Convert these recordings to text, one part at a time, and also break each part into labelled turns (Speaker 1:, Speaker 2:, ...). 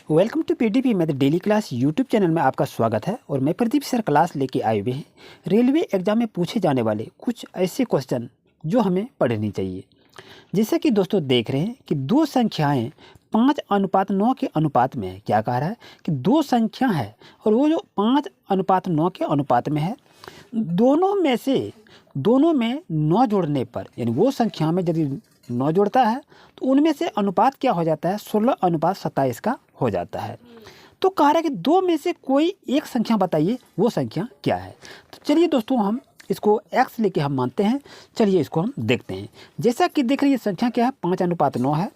Speaker 1: Welcome to PDP math daily class YouTube channel में आपका स्वागत है। और मैं प्रदीप सर क्लास लेके आए हुए हैं रेलवे एग्जाम में पूछे जाने वाले कुछ ऐसे क्वेश्चन जो हमें पढ़नी चाहिए। जैसे कि दोस्तों देख रहे हैं कि दो संख्याएं 5:9 के अनुपात में है। क्या कह रहा है कि दो संख्या है और वो जो 5:9 के अनुपात में है, दोनों में 9 जोड़ने पर, यानी वो संख्या में यदि 9 जोड़ता है तो उनमें से अनुपात क्या हो जाता है, 16:27 का हो जाता है। तो कह रहा है कि दो में से कोई एक संख्या बताइए, वो संख्या क्या है। तो चलिए दोस्तों हम इसको x लेके हम मानते हैं। चलिए इसको हम देखते हैं। जैसा कि देख रहे हैं ये संख्या क्या है, 5:9 है।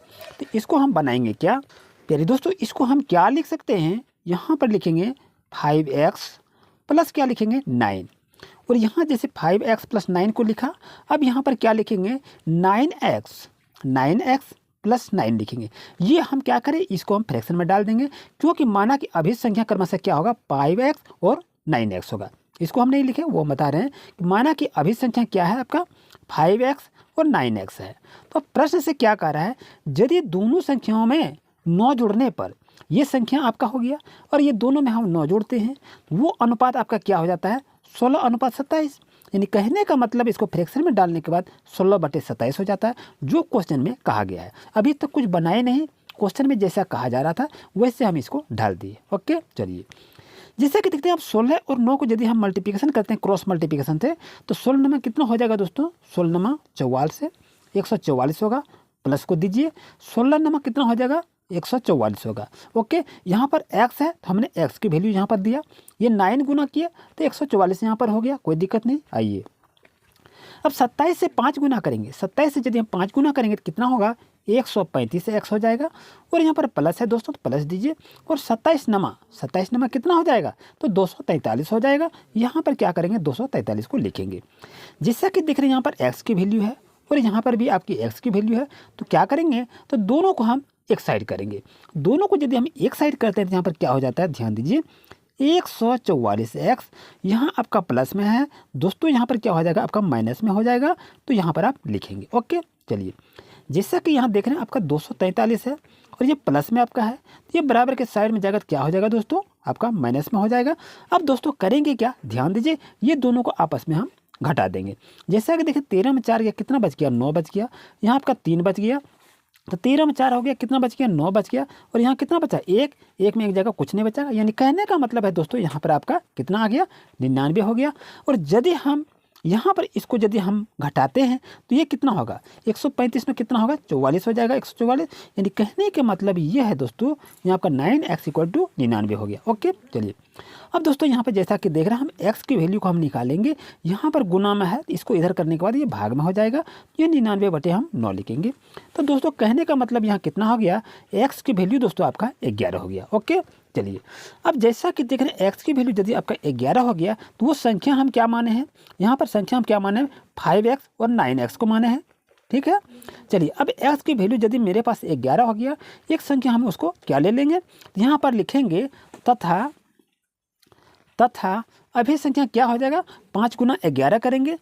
Speaker 1: तो इसको हम बनाएंगे क्या प्यारे दोस्तों, इसको हम क्या लिख सकते हैं, यहाँ पर लिखेंगे 5x प्लस क्या लिखेंगे 9। और यहाँ जैसे 5x प्लस 9 को लिखा, अब यहाँ पर क्या लिखेंगे 9x प्लस 9 लिखेंगे। ये हम क्या करें, इसको हम फ्रैक्शन में डाल देंगे, क्योंकि माना कि अभिन्न संख्या क्रमशः क्या होगा 5x और 9x होगा। इसको हम नहीं लिखे, वो बता रहे हैं कि माना कि अभिन्न संख्या क्या है आपका 5x और 9x है। तो प्रश्न से क्या कह रहा है, यदि दोनों संख्याओं में 9 जोड़ने पर ये संख्या आपका हो गया और ये दोनों में हम 9 जोड़ते हैं, वो अनुपात आपका क्या हो जाता है 16:27। यानी कहने का मतलब इसको फ्रैक्शन में डालने के बाद 16/27 हो जाता है, जो क्वेश्चन में कहा गया है। अभी तक कुछ बनाए नहीं, क्वेश्चन में जैसा कहा जा रहा था वैसे हम इसको डाल दिए। ओके चलिए, जैसे कि देखते हैं आप 16 और 9 को यदि हम मल्टीप्लिकेशन करते हैं क्रॉस मल्टीप्लिकेशन से, तो 16 में कितना हो जाएगा दोस्तों, 16 44 से 144 होगा। प्लस को दीजिए, 16 कितना हो जाएगा 144 होगा। ओके, यहाँ पर x है तो हमने x की वैल्यू यहाँ पर दिया, ये 9 गुना किया तो 144 यहाँ पर हो गया, कोई दिक्कत नहीं। आइए अब 27 से 5 गुना करेंगे। 27 से यदि हम 5 गुना करेंगे तो कितना होगा 135 से x हो जाएगा। और यहाँ पर प्लस है दोस्तों, तो प्लस दीजिए। और 27 नमा कितना हो जाएगा, तो 243 हो जाएगा। यहाँ पर क्या करेंगे 243 को लिखेंगे। जैसा कि देख रहे हैं यहाँ पर x की वैल्यू है और यहाँ पर भी आपकी x की वैल्यू है, तो क्या करेंगे, तो दोनों को हम एक साइड करेंगे। दोनों को यदि हम एक साइड करते हैं तो यहाँ पर क्या हो जाता है, ध्यान दीजिए 144x यहाँ आपका प्लस में है दोस्तों, यहाँ पर क्या हो जाएगा आपका माइनस में हो जाएगा, तो यहाँ पर आप लिखेंगे। ओके चलिए, जैसा कि यहाँ देख रहे हैं आपका 243 है और ये प्लस में आपका है, तो ये बराबर के साइड में जाएगा तो क्या हो जाएगा दोस्तों आपका माइनस में हो जाएगा। अब दोस्तों करेंगे क्या, ध्यान दीजिए, ये दोनों को आपस में हम घटा देंगे। जैसा कि देखिए 13 में 4 गया, कितना बच गया 9 बच गया। यहाँ आपका 3 बच गया, तो 13 में 4 हो गया, कितना बच गया 9 बच गया। और यहाँ कितना बचा एक में एक जगह कुछ नहीं बचा। यानी कहने का मतलब है दोस्तों यहाँ पर आपका कितना आ गया 99 हो गया। और यदि हम यहाँ पर इसको यदि हम घटाते हैं तो ये कितना होगा 135 में कितना होगा 44 हो जाएगा, 144। यानी कहने का मतलब ये है दोस्तों यहाँ आपका 9x = 99 हो गया। ओके चलिए, अब दोस्तों यहाँ पर जैसा कि देख रहे हैं हम x की वैल्यू को हम निकालेंगे। यहाँ पर गुना में है, इसको इधर करने के बाद ये भाग में हो जाएगा, ये 99 हम 9 लिखेंगे। तो दोस्तों कहने का मतलब यहाँ कितना हो गया, x की वैल्यू दोस्तों आपका 11 हो गया। ओके चलिए, अब जैसा कि देख रहे हैं x की वैल्यू यदि आपका 11 हो गया तो वो संख्या हम क्या माने हैं, यहाँ पर संख्या हम क्या माने हैं 5x और 9x को माने हैं। ठीक है चलिए, अब x की वैल्यू यदि मेरे पास 11 हो गया, एक संख्या हम उसको क्या ले लेंगे, यहाँ पर लिखेंगे तथा अभी संख्या क्या हो जाएगा 5 गुना 11 करेंगे।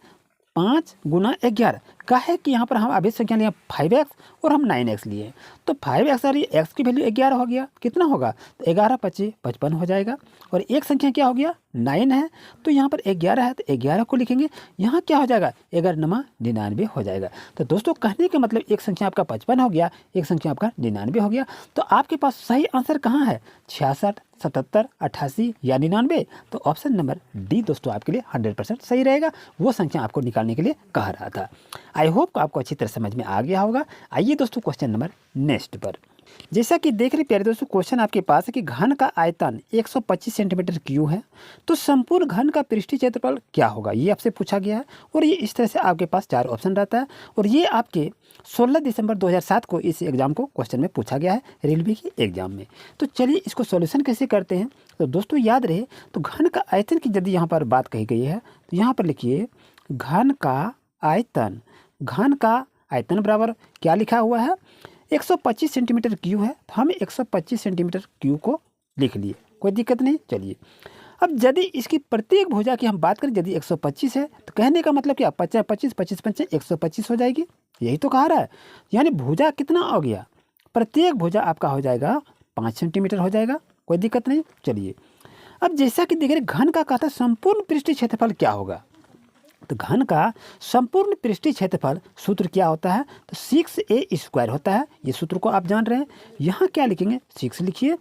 Speaker 1: 5 गुना 11 का है कि यहाँ पर हम अभी संख्या लिए 5x और हम 9x लिए, तो 5x और ये x की वैल्यू 11 हो गया, कितना होगा तो 11 25 55 हो जाएगा। और एक संख्या क्या हो गया 9 है, तो यहाँ पर 11 है तो 11 को लिखेंगे। यहाँ क्या हो जाएगा 11 99 हो जाएगा। तो दोस्तों कहने का मतलब एक संख्या आपका 55 हो गया, एक संख्या आपका 99 हो गया। तो आपके पास सही आंसर कहाँ है 66 77 88 या 99। तो ऑप्शन नंबर डी दोस्तों आपके लिए 100% सही रहेगा, वो संख्या आपको निकालने के लिए कह रहा था। आई होप आपको अच्छी तरह समझ में आ गया होगा। आइए दोस्तों क्वेश्चन नंबर नेक्स्ट पर। जैसा कि देख रहे प्यारे दोस्तों क्वेश्चन आपके पास है कि घन का आयतन 125 सेंटीमीटर क्यूब है, तो संपूर्ण घन का पृष्ठीय क्षेत्रफल क्या होगा, ये आपसे पूछा गया है। और ये इस तरह से आपके पास 4 ऑप्शन रहता है। और ये आपके 16 दिसंबर 2007 को इस एग्जाम को क्वेश्चन में पूछा गया है रेलवे के एग्जाम में। तो चलिए इसको सॉल्यूशन कैसे करते हैं। तो दोस्तों याद रहे, तो घन का आयतन की यदि यहाँ पर बात कही गई है तो यहाँ पर लिखिए घन का आयतन बराबर क्या लिखा हुआ है 125 सेंटीमीटर क्यूब है, तो हम 125 सेंटीमीटर क्यूब को लिख लिए, कोई दिक्कत नहीं। चलिए अब यदि इसकी प्रत्येक भुजा की हम बात करें, यदि 125 है तो कहने का मतलब क्या 50 25 25 5 125 हो जाएगी, यही तो कहा रहा है। यानी भुजा कितना हो गया, प्रत्येक भुजा आपका हो जाएगा 5 सेंटीमीटर हो जाएगा, कोई दिक्कत नहीं। चलिए अब जैसा कि देख रहे घन का कहता है संपूर्ण पृष्ठीय क्षेत्रफल क्या होगा, तो घन का संपूर्ण पृष्ठीय क्षेत्रफल सूत्र क्या होता है, तो 6a² होता है। ये सूत्र को आप जान रहे हैं। यहाँ क्या लिखेंगे, 6 लिखिए,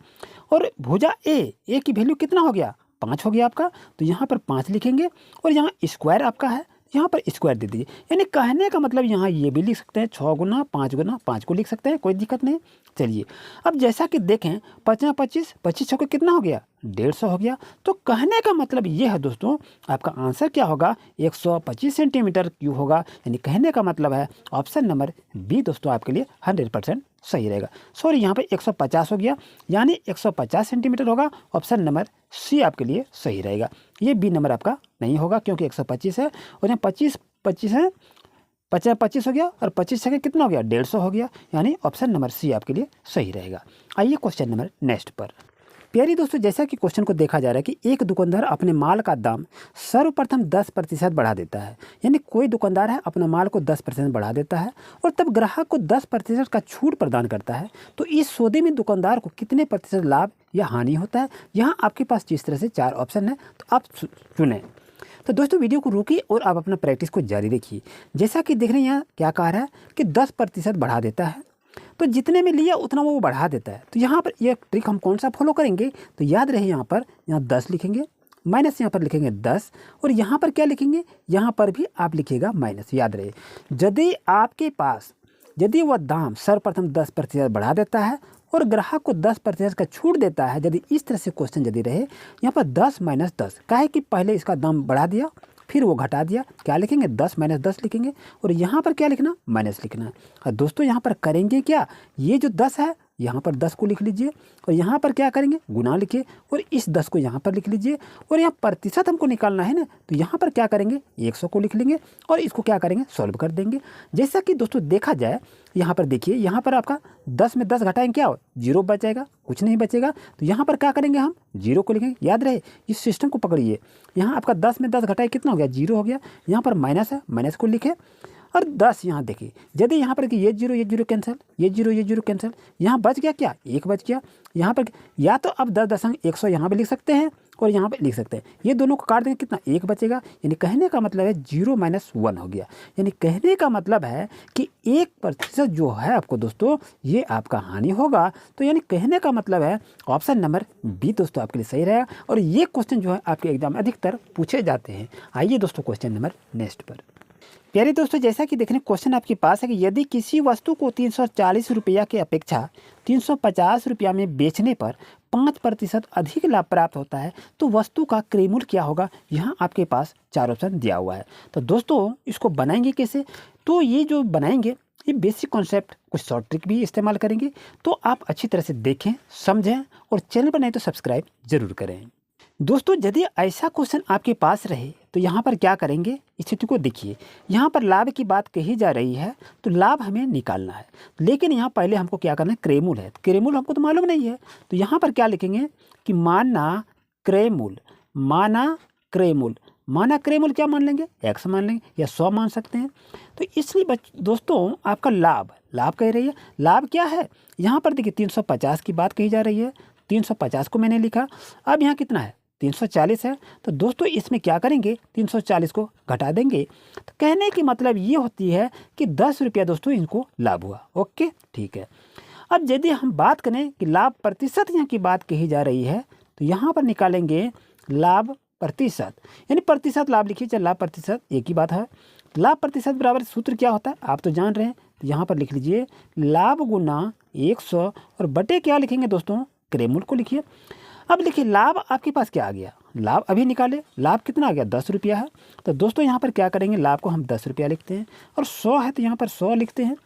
Speaker 1: और भुजा ए की वैल्यू कितना हो गया, 5 हो गया आपका, तो यहाँ पर 5 लिखेंगे, और यहाँ स्क्वायर आपका है, यहाँ पर स्क्वायर दे दीजिए। यानी कहने का मतलब यहाँ ये भी लिख सकते हैं 6 गुना 5 को लिख सकते हैं, कोई दिक्कत नहीं। चलिए अब जैसा कि देखें 5 25 25 का कितना हो गया, 150 हो गया। तो कहने का मतलब ये है दोस्तों, आपका आंसर क्या होगा, 125 सेंटीमीटर क्यूब होगा। यानी कहने का मतलब है ऑप्शन नंबर बी दोस्तों आपके लिए 100% सही रहेगा। सॉरी, यहाँ पे 150 हो गया, यानी 150 सेंटीमीटर होगा। ऑप्शन नंबर सी आपके लिए सही रहेगा। ये बी नंबर आपका नहीं होगा, क्योंकि 125 है, और यहाँ 25 है, 25 हो गया, और 25 से कितना हो गया, 150 हो गया। यानी ऑप्शन नंबर सी आपके लिए सही रहेगा। आइए क्वेश्चन नंबर नेक्स्ट पर। प्यारी दोस्तों, जैसा कि क्वेश्चन को देखा जा रहा है कि एक दुकानदार अपने माल का दाम सर्वप्रथम 10% बढ़ा देता है। यानी कोई दुकानदार है अपना माल को 10% बढ़ा देता है, और तब ग्राहक को 10% का छूट प्रदान करता है। तो इस सौदे में दुकानदार को कितने प्रतिशत लाभ या हानि होता है। यहाँ आपके पास जिस तरह से 4 ऑप्शन है, तो आप चुनें। तो दोस्तों वीडियो को रोकिए और आप अपना प्रैक्टिस को जारी रखिए। जैसा कि देख रहे हैं यहाँ क्या कह रहा है कि 10% बढ़ा देता है, तो जितने में लिया उतना वो बढ़ा देता है। तो यहाँ पर ये ट्रिक हम कौन सा फॉलो करेंगे, तो याद रहे यहाँ 10 लिखेंगे, माइनस यहाँ पर लिखेंगे 10, और यहाँ पर क्या लिखेंगे, यहाँ पर भी आप लिखिएगा माइनस। याद रहे यदि आपके पास यदि वह दाम सर्वप्रथम 10% बढ़ा देता है और ग्राहक को 10% का छूट देता है, यदि इस तरह से क्वेश्चन यदि रहे, यहाँ पर 10 - 10 काहे कि पहले इसका दाम बढ़ा दिया फिर वो घटा दिया, क्या लिखेंगे 10 - 10 लिखेंगे, और यहाँ पर क्या लिखना, माइनस लिखना है। और दोस्तों यहाँ पर करेंगे क्या, ये जो 10 है यहाँ पर 10 को लिख लीजिए, और यहाँ पर क्या करेंगे, गुना लिखिए, और इस 10 को यहाँ पर लिख लीजिए, और यहाँ प्रतिशत हमको निकालना है ना, तो यहाँ पर क्या करेंगे 100 को लिख लेंगे, और इसको क्या करेंगे सॉल्व कर देंगे। जैसा कि दोस्तों देखा जाए, यहाँ पर देखिए, यहाँ पर आपका 10 में 10 घटाएंगे क्या हो, 0 बच जाएगा, कुछ नहीं बचेगा। तो यहाँ पर क्या करेंगे, हम 0 को लिखेंगे। याद रहे इस सिस्टम को पकड़िए, यहाँ आपका 10 में 10 घटाए कितना हो गया, 0 हो गया। यहाँ पर माइनस है, माइनस को लिखे, और 10 यहाँ देखिए, यदि यहाँ पर कि ये 0 कैंसिल, ये 0 कैंसिल, यहाँ बच गया क्या, 1 बच गया। यहाँ पर या तो अब 10.100 यहाँ पर लिख सकते हैं, और यहाँ पे लिख सकते हैं, ये दोनों को काट देंगे कितना, 1 बचेगा। यानी कहने का मतलब है 0 - 1 हो गया। यानी कहने का मतलब है कि 1% जो है आपको दोस्तों, ये आपका हानि होगा। तो यानी कहने का मतलब है ऑप्शन नंबर बी दोस्तों आपके लिए सही रहेगा। और ये क्वेश्चन जो है आपके एग्जाम में अधिकतर पूछे जाते हैं। आइए दोस्तों क्वेश्चन नंबर नेक्स्ट पर। प्यारे दोस्तों, जैसा कि देखने क्वेश्चन आपके पास है कि यदि किसी वस्तु को 340 रुपया की अपेक्षा 350 रुपया में बेचने पर 5% अधिक लाभ प्राप्त होता है, तो वस्तु का क्रय मूल्य क्या होगा। यहाँ आपके पास 4 ऑप्शन दिया हुआ है। तो दोस्तों इसको बनाएंगे कैसे, तो ये जो बनाएंगे ये बेसिक कॉन्सेप्ट, कुछ शॉर्ट ट्रिक भी इस्तेमाल करेंगे। तो आप अच्छी तरह से देखें, समझें, और चैनल पर नहीं तो सब्सक्राइब जरूर करें। दोस्तों यदि ऐसा क्वेश्चन आपके पास रहे, तो यहाँ पर क्या करेंगे, स्थिति को देखिए। यहाँ पर लाभ की बात कही जा रही है, तो लाभ हमें निकालना है, लेकिन यहाँ पहले हमको क्या करना है, क्रय मूल्य है। क्रय मूल्य हमको तो मालूम नहीं है, तो यहाँ पर क्या लिखेंगे कि माना क्रय मूल्य, माना क्रय मूल्य, माना क्रय मूल्य क्या मान लेंगे, x मान लेंगे, या 100 मान सकते हैं। तो इसलिए दोस्तों आपका लाभ कह रही है, लाभ क्या है, यहाँ पर देखिए 350 की बात कही जा रही है, 350 को मैंने लिखा। अब यहाँ कितना है, 340 है। तो दोस्तों इसमें क्या करेंगे, 340 को घटा देंगे। तो कहने की मतलब ये होती है कि 10 रुपया दोस्तों इनको लाभ हुआ। ओके, ठीक है। अब यदि हम बात करें कि लाभ प्रतिशत यहाँ की बात कही जा रही है, तो यहाँ पर निकालेंगे लाभ प्रतिशत, यानी प्रतिशत लाभ लिखिए, चाहे लाभ प्रतिशत एक ही बात है। लाभ प्रतिशत बराबर सूत्र क्या होता है आप तो जान रहे हैं, तो यहाँ पर लिख लीजिए लाभ गुना 100, और बटे क्या लिखेंगे दोस्तों, क्रय मूल्य को लिखिए। अब देखिए लाभ आपके पास क्या आ गया, लाभ अभी निकाले, लाभ कितना आ गया, 10 रुपया है। तो दोस्तों यहाँ पर क्या करेंगे, लाभ को हम 10 रुपया लिखते हैं, और 100 है तो यहाँ पर 100 लिखते हैं।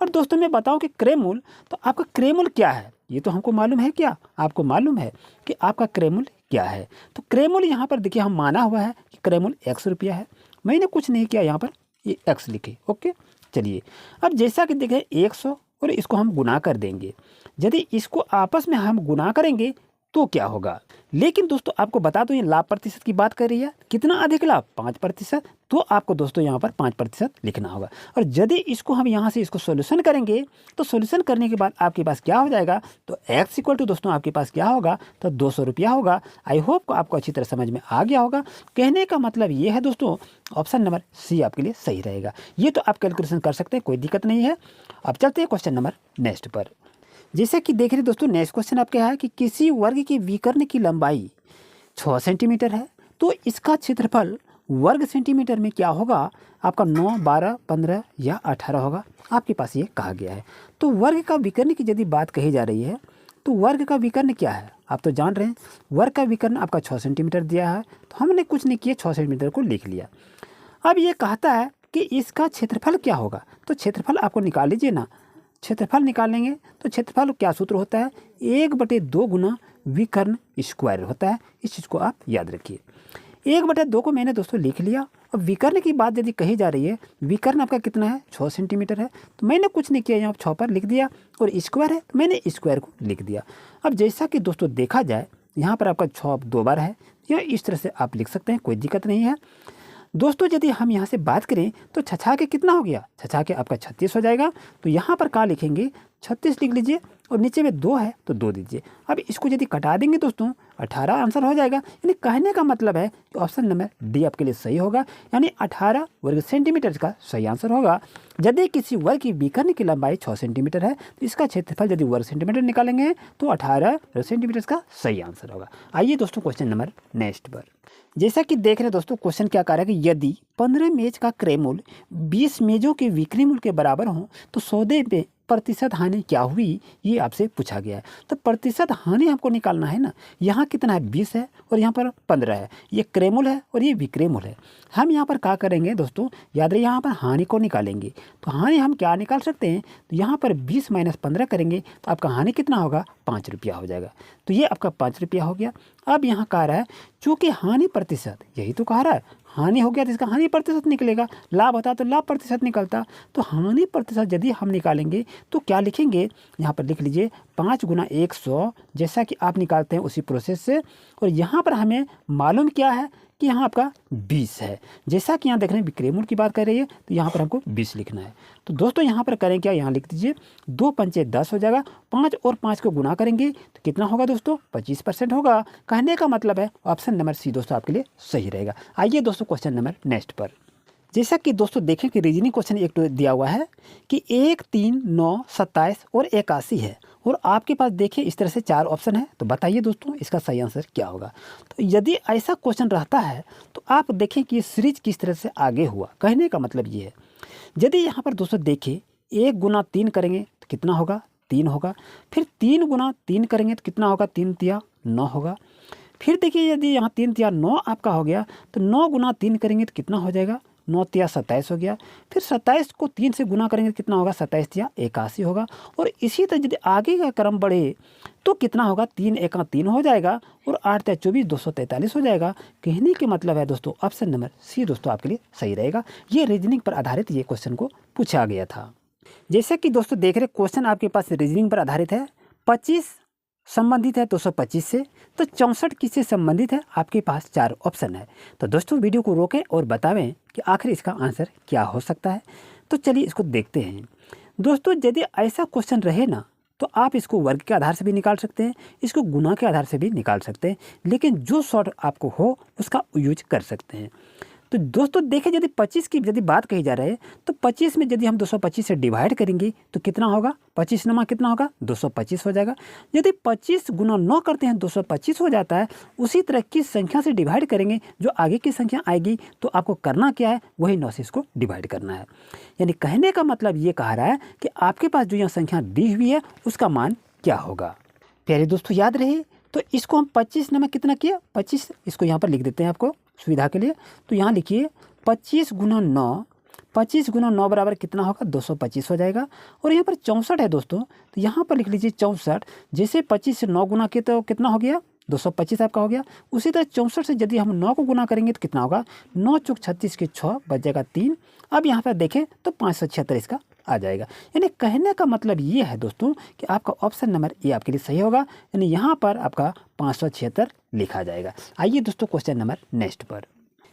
Speaker 1: और दोस्तों मैं बताऊं कि क्रय मूल्य, तो आपका क्रय मूल्य क्या है, ये तो हमको मालूम है। क्या आपको मालूम है कि आपका क्रय मूल्य क्या है। तो क्रय मूल्य यहाँ पर देखिए हम माना हुआ है कि क्रय मूल्य 100 रुपया है। मैंने कुछ नहीं किया, यहाँ पर ये x लिखे। ओके, चलिए अब जैसा कि देखें 100 और इसको हम गुना कर देंगे। यदि इसको आपस में हम गुना करेंगे तो क्या होगा। लेकिन दोस्तों आपको बता दो ये लाभ प्रतिशत की बात कर रही है, कितना अधिक लाभ 5%, तो आपको दोस्तों यहाँ पर 5% लिखना होगा। और यदि इसको हम यहाँ से इसको सोल्यूशन करेंगे तो सोल्यूशन करने के बाद आपके पास क्या हो जाएगा, तो x इक्वल टू दोस्तों आपके पास क्या होगा, तो 200 रुपया होगा। आई होप को आपको अच्छी तरह समझ में आ गया होगा। कहने का मतलब ये है दोस्तों, ऑप्शन नंबर सी आपके लिए सही रहेगा। ये तो आप कैलकुलेशन कर सकते हैं, कोई दिक्कत नहीं है। अब चलते हैं क्वेश्चन नंबर नेक्स्ट पर। जैसे कि देख रहे दोस्तों नेक्स्ट क्वेश्चन आपका है कि किसी वर्ग के विकर्ण की लंबाई 6 सेंटीमीटर है, तो इसका क्षेत्रफल वर्ग सेंटीमीटर में क्या होगा, आपका 9, 12, 15 या 18 होगा। आपके पास ये कहा गया है। तो वर्ग का विकर्ण की यदि बात कही जा रही है, तो वर्ग का विकर्ण क्या है आप तो जान रहे हैं। वर्ग का विकर्ण आपका 6 सेंटीमीटर दिया है, तो हमने कुछ नहीं किया, 6 सेंटीमीटर को लिख लिया। अब ये कहता है कि इसका क्षेत्रफल क्या होगा, तो क्षेत्रफल आपको निकाल लीजिए ना। क्षेत्रफल निकालेंगे तो क्षेत्रफल क्या सूत्र होता है, 1/2 गुना विकर्ण स्क्वायर होता है। इस चीज़ को आप याद रखिए। 1/2 को मैंने दोस्तों लिख लिया। अब विकर्ण की बात यदि कही जा रही है, विकर्ण आपका कितना है, 6 सेंटीमीटर है, तो मैंने कुछ नहीं किया, यहाँ 6 पर लिख दिया। और स्क्वायर है तो मैंने स्क्वायर को लिख दिया। अब जैसा कि दोस्तों देखा जाए, यहाँ पर आपका 6 2 बार है, या इस तरह से आप लिख सकते हैं, कोई दिक्कत नहीं है। दोस्तों यदि हम यहाँ से बात करें तो छछा के कितना हो गया, छछा के आपका 36 हो जाएगा। तो यहाँ पर क्या लिखेंगे, 36 लिख लीजिए, और नीचे में 2 है तो 2 दीजिए। अब इसको यदि कटा देंगे दोस्तों 18 आंसर हो जाएगा। यानी कहने का मतलब है कि ऑप्शन नंबर डी आपके लिए सही होगा, यानी 18 वर्ग सेंटीमीटर का सही आंसर होगा। यदि किसी वर्ग की विकर्ण की लंबाई 6 सेंटीमीटर है, तो इसका क्षेत्रफल यदि वर्ग सेंटीमीटर निकालेंगे तो 18 वर्ग सेंटीमीटर का सही आंसर होगा। आइए दोस्तों क्वेश्चन नंबर नेक्स्ट पर। जैसा कि देख रहे हैं दोस्तों, क्वेश्चन क्या कह रहा है कि यदि 15 मेज का क्रय मूल्य 20 मेजों के विक्रय मूल्य के बराबर हो, तो सौदे पे प्रतिशत हानि क्या हुई, ये आपसे पूछा गया है। तो प्रतिशत हानि आपको निकालना है ना। यहाँ कितना है, 20 है, और यहाँ पर 15 है। ये क्रय मूल्य है और ये विक्रय मूल्य है। हम यहाँ पर क्या करेंगे दोस्तों, याद रहे यहाँ पर हानि को निकालेंगे। तो हानि हम क्या निकाल सकते हैं, तो यहाँ पर 20 - 15 करेंगे तो आपका हानि कितना होगा, 5 रुपया हो जाएगा। तो ये आपका 5 रुपया हो गया। अब यहाँ कह रहा है चूँकि हानि प्रतिशत, यही तो कह रहा है, हानि हो गया तो इसका हानि प्रतिशत निकलेगा, लाभ होता तो लाभ प्रतिशत निकलता। तो हानि प्रतिशत यदि हम निकालेंगे तो क्या लिखेंगे, यहाँ पर लिख लीजिए 5 × 100, जैसा कि आप निकालते हैं उसी प्रोसेस से। और यहाँ पर हमें मालूम क्या है कि यहाँ आपका 20 है। जैसा कि यहाँ देख रहे हैं विक्रय मूल्य की बात कर रही है, तो यहाँ पर हमको 20 लिखना है। तो दोस्तों यहाँ पर करें क्या, यहाँ लिख दीजिए 2 × 5 = 10 हो जाएगा। 5 और 5 को गुना करेंगे तो कितना होगा दोस्तों, 25% होगा। कहने का मतलब है ऑप्शन नंबर सी दोस्तों आपके लिए सही रहेगा। आइए दोस्तों क्वेश्चन नंबर नेक्स्ट पर। जैसा कि दोस्तों देखें कि रीजनिंग क्वेश्चन एक तो दिया हुआ है कि 1, 3, 9, 27 और 81 है, और आपके पास देखिए इस तरह से 4 ऑप्शन है। तो बताइए दोस्तों इसका सही आंसर क्या होगा। तो यदि ऐसा क्वेश्चन रहता है तो आप देखें कि ये सीरीज किस तरह से आगे हुआ। कहने का मतलब ये है, यदि यहाँ पर दोस्तों देखिए 1 × 3 करेंगे तो कितना होगा, 3 होगा। फिर 3 × 3 करेंगे तो कितना होगा, 3 × 3 = 9 होगा। फिर देखिए यदि यहाँ 3 × 3 = 9 आपका हो गया, तो 9 × 3 करेंगे तो कितना हो जाएगा, 9 × 3 = 27 हो गया। फिर 27 को 3 से गुना करेंगे तो कितना होगा, 27 × 3 = 81 होगा। और इसी तरह यदि आगे का क्रम बढ़े तो कितना होगा, 3 × 1 = 3 हो जाएगा, और 8 × 24 = 243 हो जाएगा। कहने के मतलब है दोस्तों ऑप्शन नंबर सी दोस्तों आपके लिए सही रहेगा। ये रीजनिंग पर आधारित ये क्वेश्चन को पूछा गया था। जैसे कि दोस्तों देख रहे क्वेश्चन आपके पास रीजनिंग पर आधारित है। 25 संबंधित है 225 से, तो 64 किससे संबंधित है, आपके पास 4 ऑप्शन है। तो दोस्तों वीडियो को रोकें और बतावें कि आखिर इसका आंसर क्या हो सकता है। तो चलिए इसको देखते हैं। दोस्तों यदि ऐसा क्वेश्चन रहे ना, तो आप इसको वर्ग के आधार से भी निकाल सकते हैं, इसको गुना के आधार से भी निकाल सकते हैं, लेकिन जो शॉर्ट आपको हो उसका यूज कर सकते हैं। तो दोस्तों देखें यदि 25 की यदि बात कही जा रही है, तो 25 में यदि हम 225 से डिवाइड करेंगे तो कितना होगा, 25 नमा कितना होगा, 225 हो जाएगा। यदि 25 × 9 करते हैं 225 हो जाता है। उसी तरह की संख्या से डिवाइड करेंगे, जो आगे की संख्या आएगी तो आपको करना क्या है, वही 9 से इसको डिवाइड करना है। यानी कहने का मतलब ये कह रहा है कि आपके पास जो यह संख्या दी हुई है उसका मान क्या होगा। प्यारे दोस्तों याद रहे, तो इसको हम 25 नमा कितना किया, 25, इसको यहाँ पर लिख देते हैं आपको सुविधा के लिए। तो यहाँ लिखिए 25 × 9, 25 × 9 बराबर कितना होगा, 225 हो जाएगा। और यहाँ पर 64 है दोस्तों, तो यहाँ पर लिख लीजिए 64। जैसे 25 से 9 गुना किए तो कितना हो गया, 225 आपका हो गया। उसी तरह 64 से यदि हम 9 को गुना करेंगे तो कितना होगा, 9 × 36 के 6 बच जाएगा 3। अब यहाँ पर देखें तो 576 इसका आ जाएगा। यानी कहने का मतलब ये है दोस्तों कि आपका ऑप्शन नंबर ए आपके लिए सही होगा, यानी यहाँ पर आपका 576 लिखा जाएगा। आइए दोस्तों क्वेश्चन नंबर नेक्स्ट पर।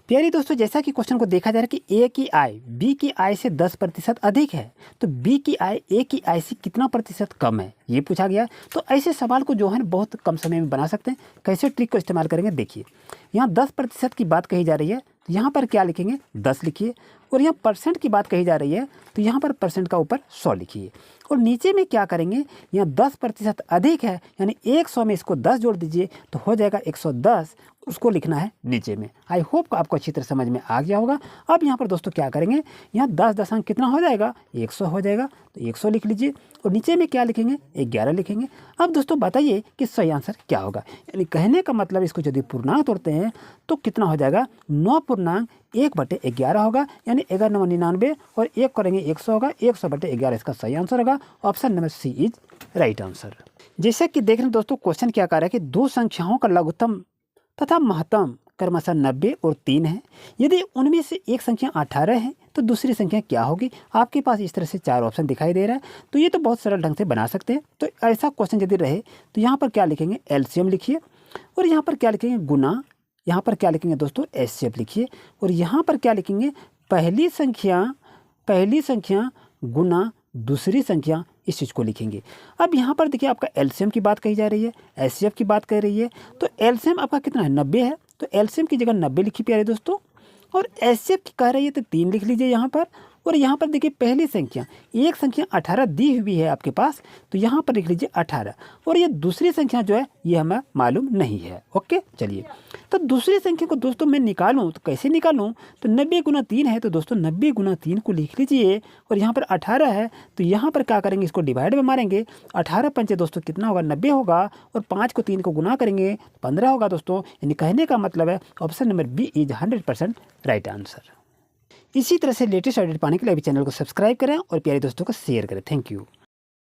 Speaker 1: प्यारी दोस्तों, जैसा कि क्वेश्चन को देखा जा रहा है कि ए की आय बी की आय से 10% अधिक है, तो बी की आय ए की आय से कितना प्रतिशत कम है, ये पूछा गया। तो ऐसे सवाल को जो है ना बहुत कम समय में बना सकते हैं। कैसे ट्रिक को इस्तेमाल करेंगे, देखिए यहाँ 10% की बात कही जा रही है, तो यहाँ पर क्या लिखेंगे 10 लिखिए, और यहाँ परसेंट की बात कही जा रही है तो यहाँ पर परसेंट का ऊपर 100 लिखिए, और नीचे में क्या करेंगे यहाँ 10% अधिक है यानी 100 में इसको 10 जोड़ दीजिए तो हो जाएगा 110, उसको लिखना है नीचे में। आई होप आपको अच्छी तरह समझ में आ गया होगा। अब यहाँ पर दोस्तों क्या करेंगे, यहाँ 10 दशमलव कितना हो जाएगा 100 हो जाएगा, तो 100 लिख लीजिए, और नीचे में क्या लिखेंगे 11 लिखेंगे। अब दोस्तों बताइए कि सही आंसर क्या होगा, यानी कहने का मतलब इसको यदि पूर्णांक तोड़ते हैं तो कितना हो जाएगा 9/1/11 होगा, यानी 11×9 और 1 करेंगे 100 होगा, 100/11 इसका सही आंसर होगा। Option number C is right answer. जैसे कि देख रहे हैं दोस्तों क्वेश्चन क्या कर रहा है कि दो संख्याओं का लघुत्तम तथा महत्तम क्रमशः 90 और 3 है। यदि उनमें से एक संख्या 18 है तो दूसरी संख्या क्या होगी। आपके पास इस तरह से 4 ऑप्शन दिखाई दे रहा है, तो ये तो बहुत सरल ढंग से बना सकते हैं। तो ऐसा क्वेश्चन यदि रहे तो यहाँ पर क्या लिखेंगे एलसीएम लिखिए, और यहाँ पर क्या लिखेंगे गुना, यहाँ पर क्या लिखेंगे दोस्तों एचसीएफ लिखिए, और यहाँ पर क्या लिखेंगे पहली संख्या गुना दूसरी संख्या, इस चीज़ को लिखेंगे। अब यहाँ पर देखिए आपका एलसीएम की बात कही जा रही है, एचसीएफ की बात कह रही है, तो एलसीएम आपका कितना है 90 है, तो एलसीएम की जगह 90 लिखिए प्यारे दोस्तों, और एचसीएफ की कह रही है तो 3 लिख लीजिए यहाँ पर। और यहाँ पर देखिए पहली संख्या एक संख्या 18 दी हुई है आपके पास, तो यहाँ पर लिख लीजिए 18, और ये दूसरी संख्या जो है ये हमें मालूम नहीं है। ओके चलिए, तो दूसरी संख्या को दोस्तों मैं निकालूं तो कैसे निकालूं, तो 90 गुना 3 है, तो दोस्तों 90 गुना 3 को लिख लीजिए, और यहाँ पर 18 है तो यहाँ पर क्या करेंगे इसको डिवाइड में मारेंगे, 18 पंचे दोस्तों कितना होगा 90 होगा, और 5 को 3 को गुना करेंगे 15 होगा दोस्तों। यानी कहने का मतलब है option number B is 100% right answer. इसी तरह से लेटेस्ट अपडेट पाने के लिए अभी चैनल को सब्सक्राइब करें और प्यारे दोस्तों को शेयर करें। Thank you.